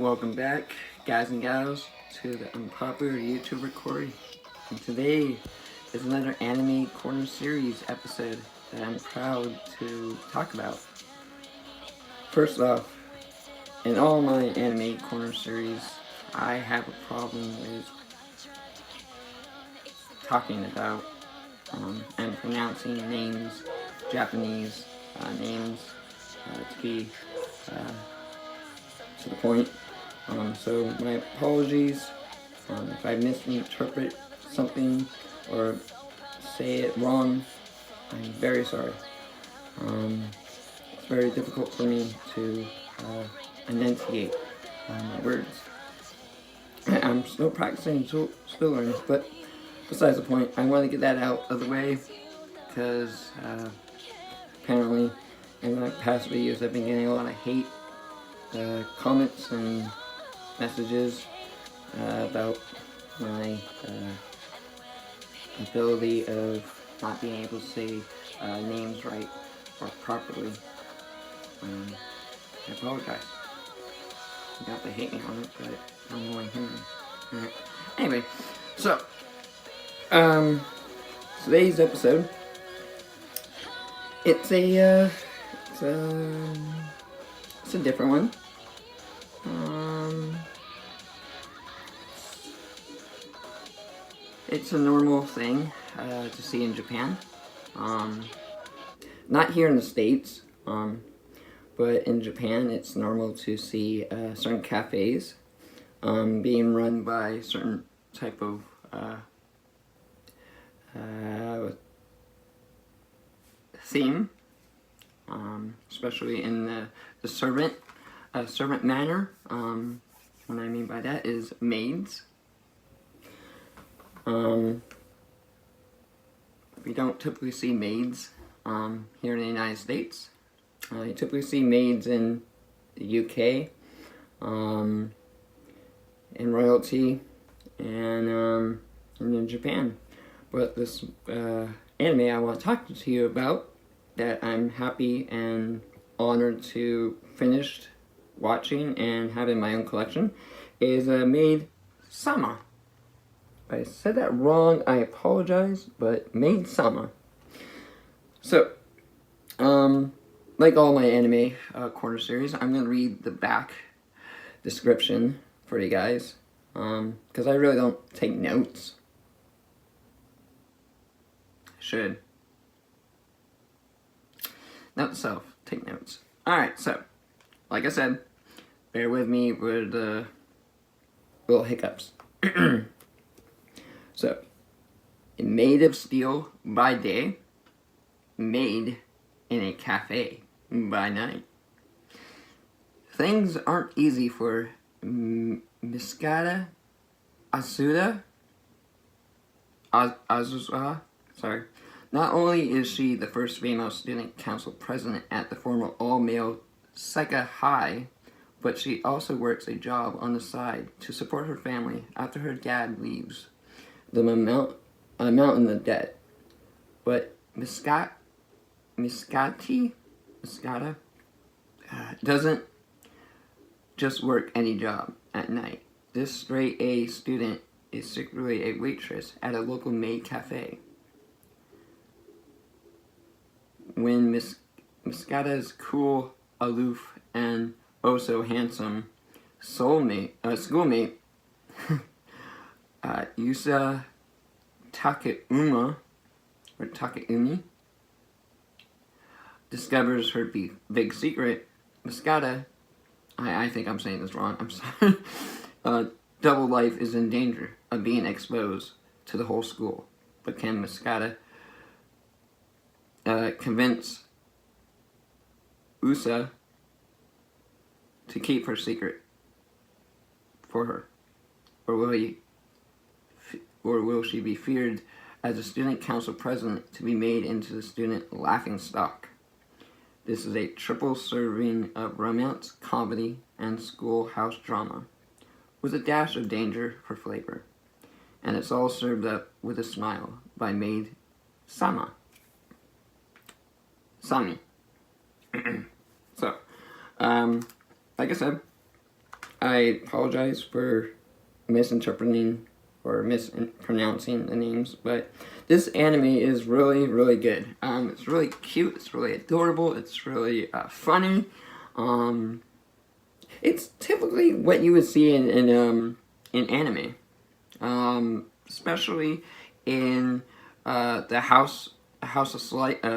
Welcome back, guys and gals, to the Unpopular YouTube Recording. And today is another Anime Corner Series episode that I'm proud to talk about. First off, in all my Anime Corner Series, I have a problem with talking about and pronouncing names, Japanese names, to be to the point. So my apologies if I misinterpret something or say it wrong. I'm very sorry. It's very difficult for me to enunciate my words. I'm still practicing, still learning, but besides the point, I want to get that out of the way because apparently in my past videos I've been getting a lot of hate comments and messages about my ability of not being able to say names right or properly. I apologize. You got to hate me on it, but I'm only human. Anyway, so today's episode, it's a different one. It's a normal thing to see in Japan. Not here in the States, but in Japan it's normal to see certain cafes being run by certain type of theme, especially in the servant manner. What I mean by that is maids. We don't typically see maids here in the United States. You typically see maids in the UK, in royalty, and in Japan. But this anime I want to talk to you about, that I'm happy and honored to finish watching and have in my own collection, is Maid Sama. If I said that wrong, I apologize, but Maid Sama. So, like all my anime corner series, I'm going to read the back description for you guys, because I really don't take notes. I should. Note to self, take notes. Alright, so, like I said, bear with me with the little hiccups. So, made of steel by day, made in a cafe by night. Things aren't easy for Miskata Asuda. Azusa, sorry. Not only is she the first female student council president at the former all-male Seika High, but she also works a job on the side to support her family after her dad leaves the mountain of debt. But Miskata doesn't just work any job at night. This straight A student is secretly a waitress at a local maid cafe. When Miskata's cool, aloof, and oh so handsome schoolmate, Yusa Takeuma, or Takeumi, discovers her big secret, Miskata, I think I'm saying this wrong, I'm sorry, double life is in danger of being exposed to the whole school. But can Miskata convince Usa to keep her secret for her? Or will she be feared as a student council president to be made into the student laughingstock? This is a triple serving of romance, comedy, and schoolhouse drama, with a dash of danger for flavor. And it's all served up with a smile by Maid Sama. Sami. So, like I said, I apologize for misinterpreting or mispronouncing the names, but this anime is really, really good. It's really cute, it's really adorable, it's really funny. It's typically what you would see in anime, especially in the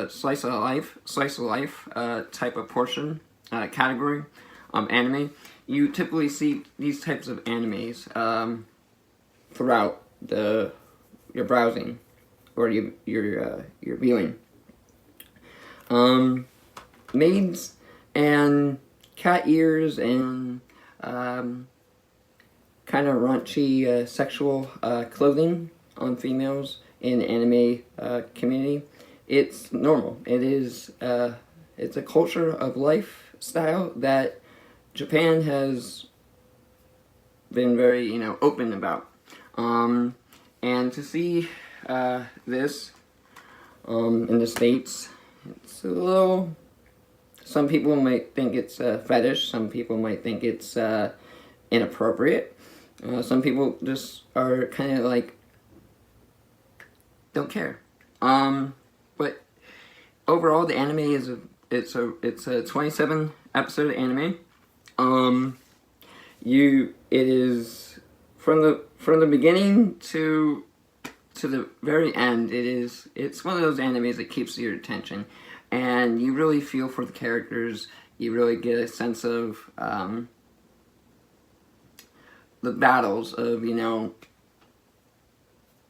slice of life type of portion category anime. You typically see these types of animes throughout your browsing or your viewing. Maids and cat ears and kind of raunchy sexual clothing on females in the anime community. It's normal. It is. It's a culture of lifestyle that Japan has been very, open about. And to see this in the States, it's a little. Some people might think it's a fetish. Some people might think it's inappropriate. Some people just are kind of like don't care. But overall, the anime is it's a 27 episode anime. It is from the beginning to the very end. It's one of those animes that keeps your attention, and you really feel for the characters. You really get a sense of the battles of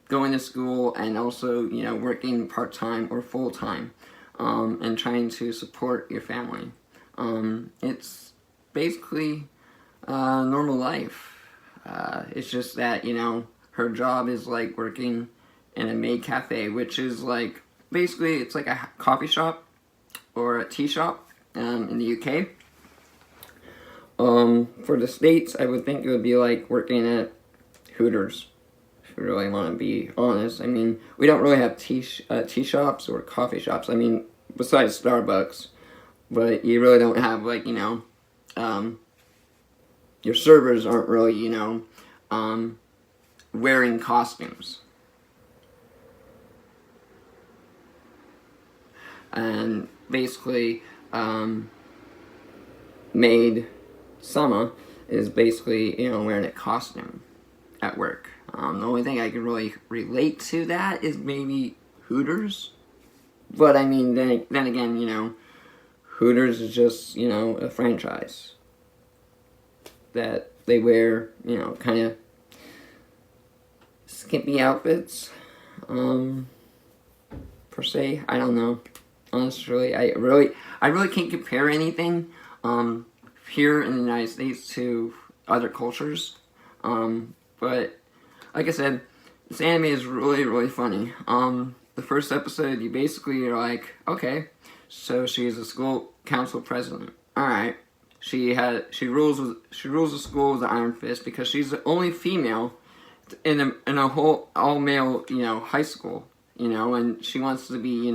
going to school and also working part-time or full-time and trying to support your family. It's basically normal life. It's just that her job is like working in a maid cafe, which is like basically it's like a coffee shop or a tea shop in the UK. For the States, I would think it would be like working at Hooters. If you really want to be honest, I mean, we don't really have tea shops or coffee shops. I mean, besides Starbucks, but you really don't have like your servers aren't really wearing costumes. And basically, maid Sama is basically wearing a costume at work. The only thing I can really relate to that is maybe Hooters, but I mean then again Hooters is just a franchise that they wear kind of skimpy outfits per se. I don't know. Honestly, I really can't compare anything here in the United States to other cultures. But like I said, this anime is really, really funny. The first episode, you basically are like, okay, so she's a school council president. All right, she rules the school with an iron fist because she's the only female in a whole all male high school. And she wants to be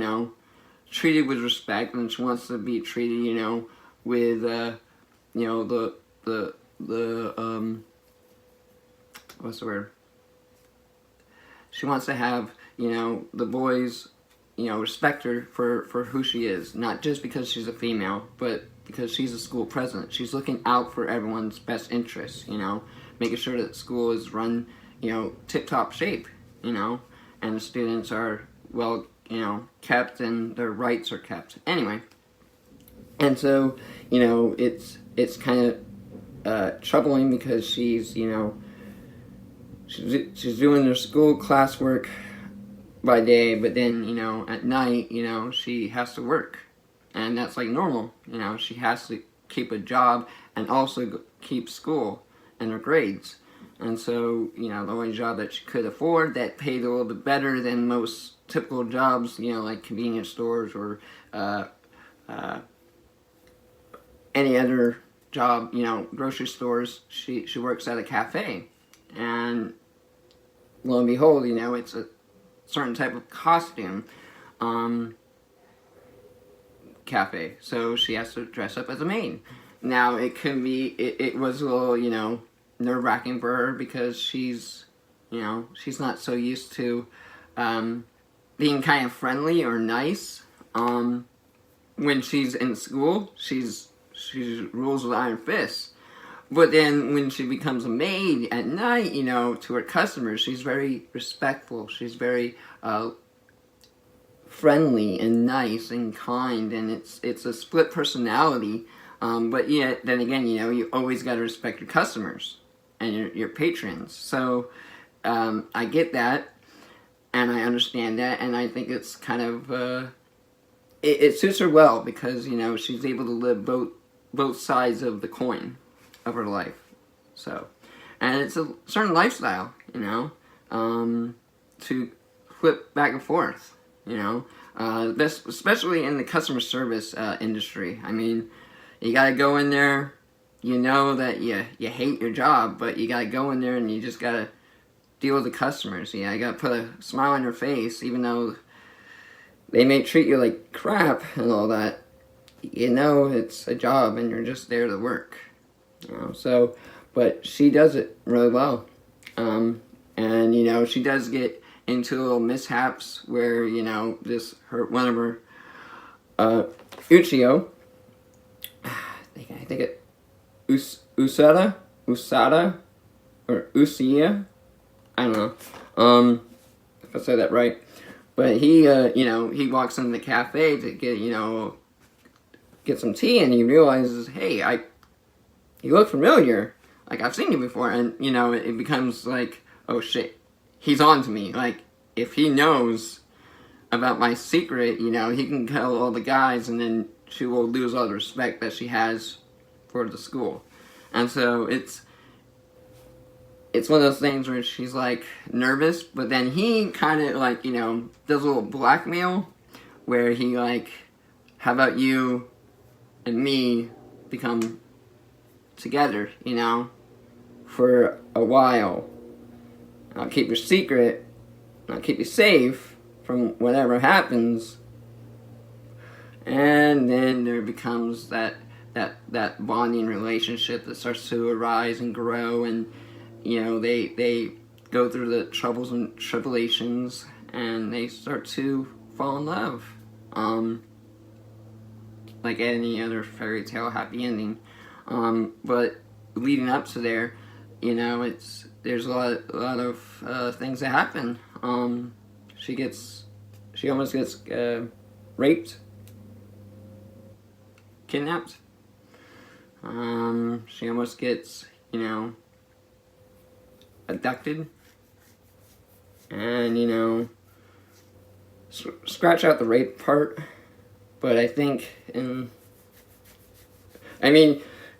treated with respect, and she wants to be treated with the what's the word? She wants to have the boys respect her for who she is, not just because she's a female, but because she's a school president. She's looking out for everyone's best interests, making sure that school is run tip-top shape, and the students are well kept and their rights are kept. Anyway, and so it's kind of troubling because she's she's doing her school classwork by day, but then at night she has to work, and that's like normal. She has to keep a job and also keep school and her grades. And so the only job that she could afford that paid a little bit better than most typical jobs, like convenience stores or any other job, grocery stores. She works at a cafe, and lo and behold, it's a certain type of costume cafe, so she has to dress up as a maid. Now it could be it was a little, nerve-wracking for her because she's not so used to being kind of friendly or nice. When she's in school, she rules with iron fists. But then when she becomes a maid at night, to her customers, she's very respectful. She's very friendly and nice and kind, and it's a split personality. But yet, then again, you always got to respect your customers and your patrons. So I get that, and I understand that, and I think it's kind of it suits her well because she's able to live both sides of the coin of her life. So, and it's a certain lifestyle, to flip back and forth, especially in the customer service industry. I mean, you gotta go in there, that you hate your job, but you gotta go in there and you just gotta deal with the customers. You gotta put a smile on your face, even though they may treat you like crap and all that. It's a job and you're just there to work. So, but she does it really well. And, she does get into little mishaps where, one of her, Uchiyo, I think it, Usada, or Usiya, I don't know, if I said that right. But he, he walks into the cafe to get some tea, and he realizes, hey, you look familiar. Like, I've seen you before. And, it becomes like, oh shit, he's on to me. Like, if he knows about my secret, he can tell all the guys, and then she will lose all the respect that she has for the school. And so it's one of those things where she's like nervous, but then he kind of like, does a little blackmail where he like, how about you and me become together, for a while. I'll keep your secret, I'll keep you safe from whatever happens. And then there becomes that bonding relationship that starts to arise and grow, and they go through the troubles and tribulations, and they start to fall in love, like any other fairy tale happy ending. But leading up to there, there's a lot of things that happen. She almost gets raped, kidnapped. She almost gets, abducted. And, scratch out the rape part. But I think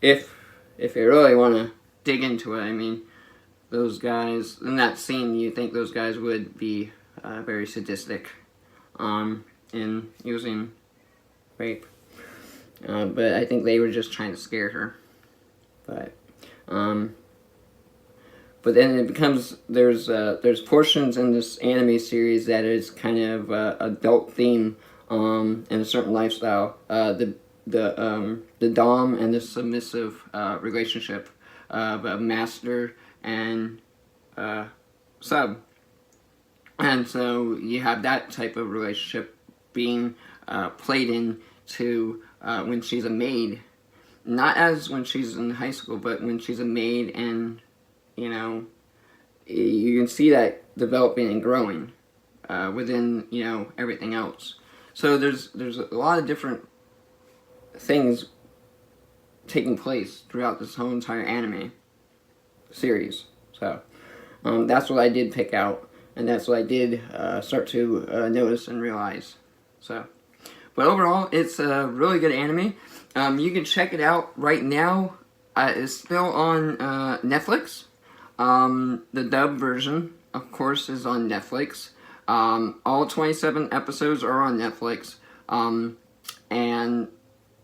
if you really want to dig into it, those guys, in that scene, you think those guys would be very sadistic in using rape. But I think they were just trying to scare her. But then it becomes, there's portions in this anime series that is kind of adult theme in a certain lifestyle. The dom and the submissive relationship of a master and sub. And so you have that type of relationship being played into when she's a maid. Not as when she's in high school, but when she's a maid, and you can see that developing and growing within everything else. So there's a lot of different things taking place throughout this whole entire anime series. So that's what I did pick out, and that's what I did start to notice and realize. So, but overall, it's a really good anime. You can check it out right now. It's still on Netflix. The dub version, of course, is on Netflix. All 27 episodes are on Netflix. And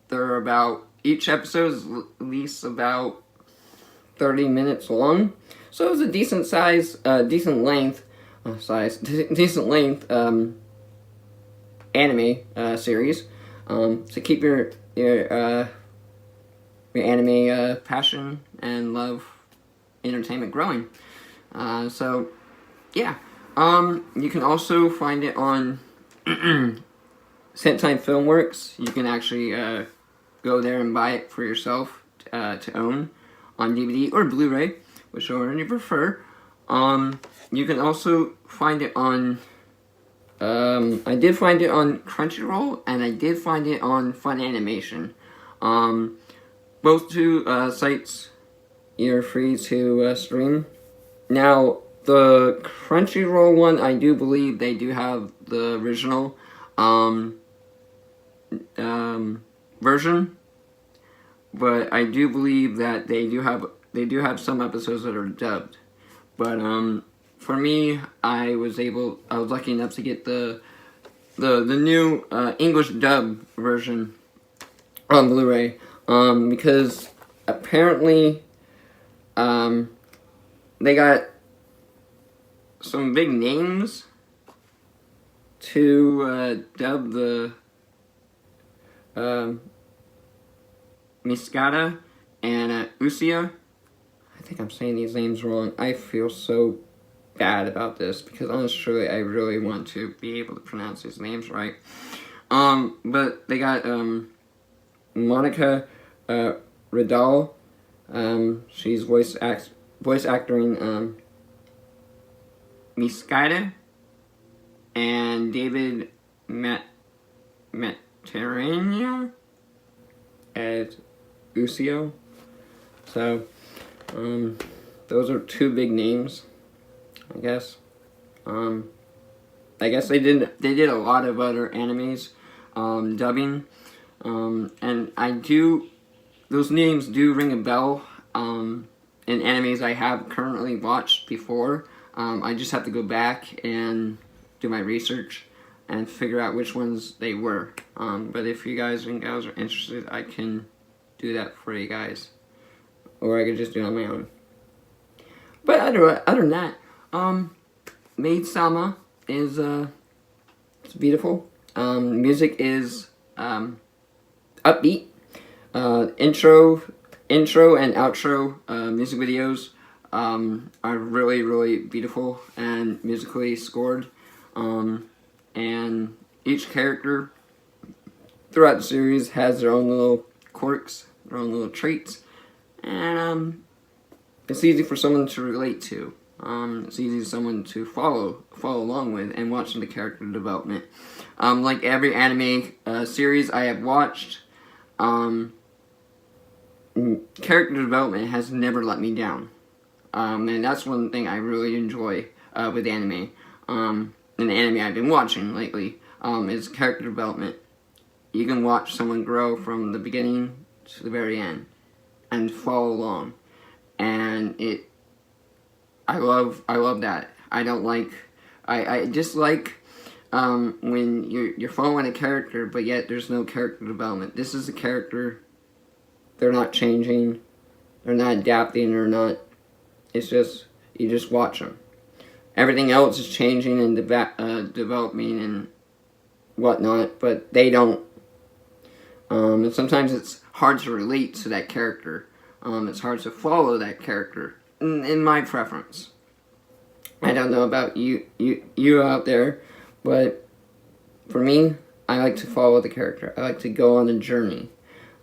they're about, each episode is at least about 30 minutes long. So it's a decent size, decent length anime series to keep your anime passion and love entertainment growing. So yeah, you can also find it on Sentai Filmworks. You can actually go there and buy it for yourself to own on DVD or Blu-ray, whichever you prefer. You can also find it on. I did find it on Crunchyroll, and I did find it on Fun Animation. Both two sites you're free to stream. Now, the Crunchyroll one, I do believe they do have the original version, but I do believe that they do have some episodes that are dubbed. But for me, I was lucky enough to get the new English dub version on Blu-ray, because apparently they got some big names to dub the Miskata and Usia. I think I'm saying these names wrong. I feel so bad about this because honestly, I really want to be able to pronounce these names right. But they got Monica Ridal. She's voice actoring Miskata, and David Materania as Usio. So, those are two big names, I guess. I guess they did a lot of other animes, dubbing, and those names do ring a bell, in animes I have currently watched before. I just have to go back and do my research and figure out which ones they were. But if you guys and gals are interested, I can do that for you guys. Or I could just do it on my own. But other than that, Maid Sama is it's beautiful. Music is upbeat. Intro and outro music videos are really, really beautiful and musically scored. And each character throughout the series has their own little quirks, their own little traits, and it's easy for someone to relate to. It's easy for someone to follow along with and watch the character development. Like every anime series I have watched, character development has never let me down. And that's one thing I really enjoy with anime. In the anime I've been watching lately, is character development. You can watch someone grow from the beginning to the very end and follow along. And I love that. I dislike when you're following a character, but yet there's no character development. This is a character. They're not changing. They're not adapting. They're not. It's just you just watch them. Everything else is changing and developing and whatnot, but they don't. And sometimes it's hard to relate to that character. It's hard to follow that character, in my preference. I don't know about you out there, but for me, I like to follow the character. I like to go on a journey.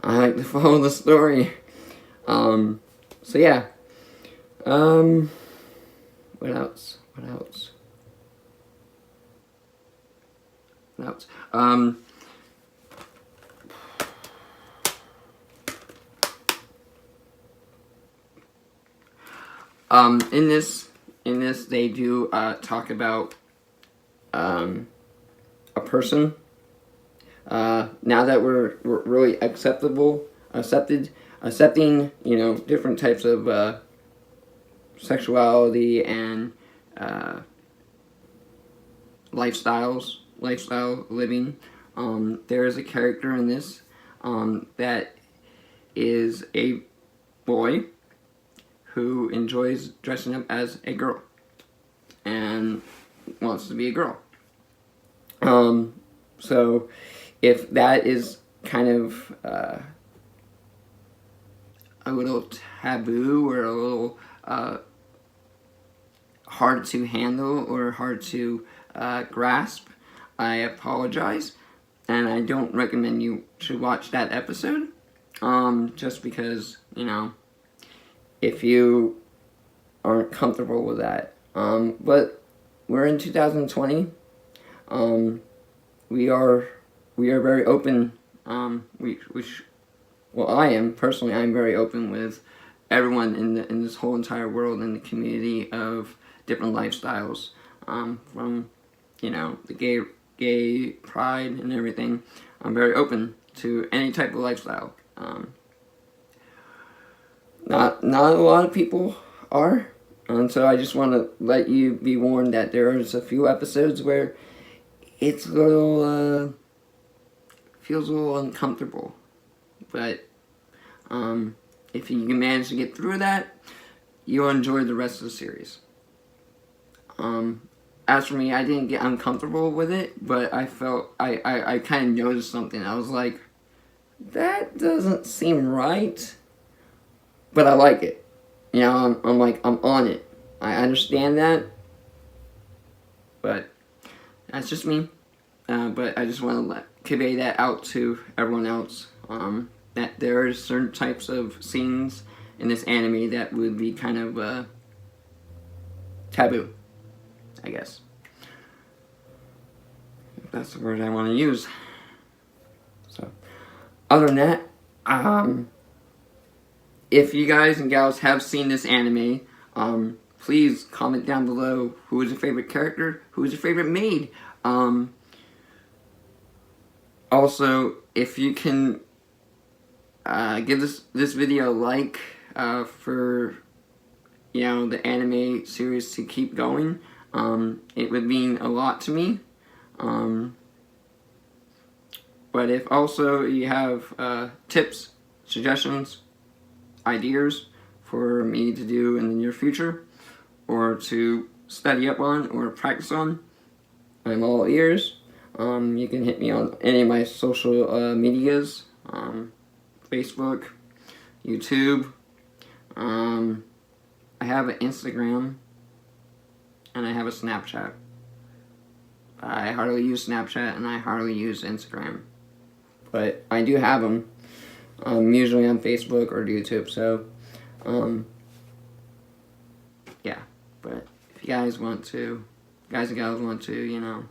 I like to follow the story. So yeah. What else? In this they do talk about a person. Now that we're really accepting, different types of sexuality and lifestyle living. There is a character in this that is a boy who enjoys dressing up as a girl and wants to be a girl. So if that is kind of a little taboo or a little hard to handle or hard to grasp, I apologize, and I don't recommend you should watch that episode, just because, you know, if you aren't comfortable with that. But we're in 2020. We are very open. Well, I am personally. I'm very open with everyone in this whole entire world, in the community of different lifestyles, from, you know, the gay pride and everything. I'm very open to any type of lifestyle. Not a lot of people are, and so I just want to let you be warned that there's a few episodes where it's a little feels a little uncomfortable, but if you can manage to get through that, you'll enjoy the rest of the series. As for me, I didn't get uncomfortable with it, but I felt, I kind of noticed something. I was like, that doesn't seem right, but I like it. You know, I'm like, I'm on it. I understand that, but that's just me. But I just want to convey that out to everyone else, that there are certain types of scenes in this anime that would be kind of taboo, I guess. That's the word I want to use. So, other than that, if you guys and gals have seen this anime, please comment down below who is your favorite character, who is your favorite maid. Also, if you can give this video a like, for, you know, the anime series to keep going, it would mean a lot to me. But if also you have tips, suggestions, ideas for me to do in the near future, or to study up on, or practice on, I'm all ears. You can hit me on any of my social medias, Facebook, YouTube. I have an Instagram, and I have a Snapchat. I hardly use Snapchat, and I hardly use Instagram, but I do have them. Usually on Facebook or YouTube. So, yeah. But if you guys and gals want to, you know,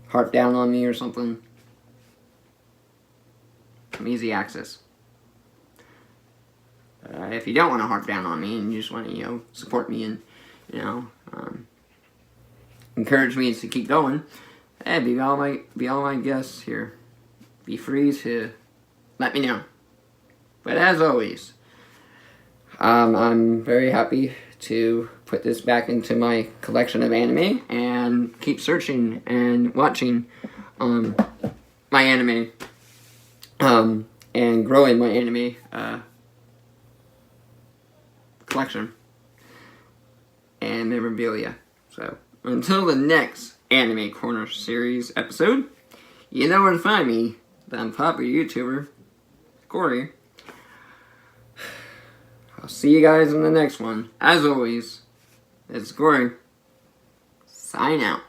heart down on me or something, I'm easy access. If you don't want to heart down on me and you just want to, you know, support me and, you know, encourage me to keep going, hey, be all my guests here. Be free to let me know. But as always, I'm very happy to put this back into my collection of anime and keep searching and watching my anime, and growing my anime collection and memorabilia. So until the next Anime Corner series episode, you know where to find me, the unpopular YouTuber, Corey. I'll see you guys in the next one. As always, it's Corey. Sign out.